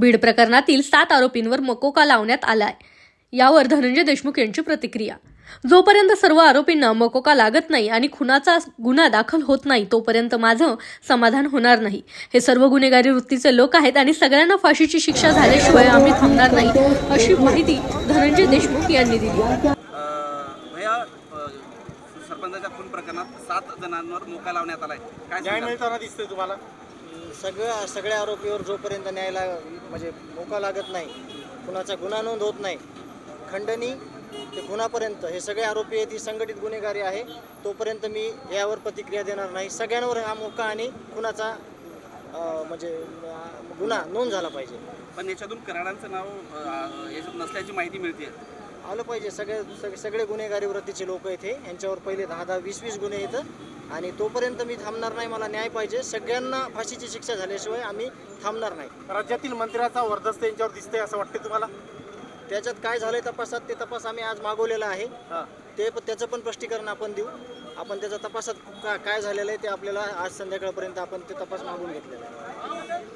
बीड प्रकरणातील 7 आरोपींवर मकोका लावण्यात आलाय। यावर धनंजय देशमुख यांची प्रतिक्रिया। जोपर्यंत सर्व आरोपींना मकोका लागत नाही आणि खुनाचा गुन्हा दाखल होत नाही तोपर्यंत माझं समाधान होणार नाही। हे सर्व गुन्हेगारी वृत्तीचे लोक आहेत आणि सगळ्यांना फाशीची शिक्षा झाल्याशिवाय आम्ही थांबणार नाही, अशी माहिती धनंजय देशमुख यांनी दिली। सरपंचाच्या खून प्रकरणात 7 जणांवर मोका लावण्यात आलाय, काय न्याय मिळताना दिसतोय तुम्हाला? सगळ्या आरोपीवर जोपर्यंत न्यायाला म्हणजे मोका लागत नाही, खुनाचा गुन्हा नोंद होत नाही, खंडणी ते खुनापर्यंत हे सगळे आरोपी आहेत, ही संघटित गुन्हेगारी आहे, तोपर्यंत मी यावर प्रतिक्रिया देणार नाही। सगळ्यांवर हा मोका आणि खुनाचा म्हणजे गुन्हा नोंद झाला पाहिजे। पण याच्यातून कराडांचं नाव याच्यात नसल्याची माहिती मिळते, आलं पाहिजे। सगळे गुन्हेगारी वृत्तीचे लोक इथे, यांच्यावर पहिले 10-10, 20-20 गुन्हे येतं आणि तोपर्यंत मी थांबणार नाही। मला न्याय पाहिजे, सगळ्यांना फाशीची शिक्षा झाल्याशिवाय आम्ही थांबणार नाही। राज्यातील मंत्र्याचा वर्दस्त यांच्यावर दिसतंय असं वाटतं तुम्हाला? त्याच्यात काय झालंय तपासात, ते तपास आम्ही आज मागवलेला आहे, त्याचं पण स्पष्टीकरण आपण देऊ। आपण त्याचा तपासात काय झालेलं आहे ते आपल्याला आज संध्याकाळपर्यंत आपण ते तपास मागून घेतलेला आहे।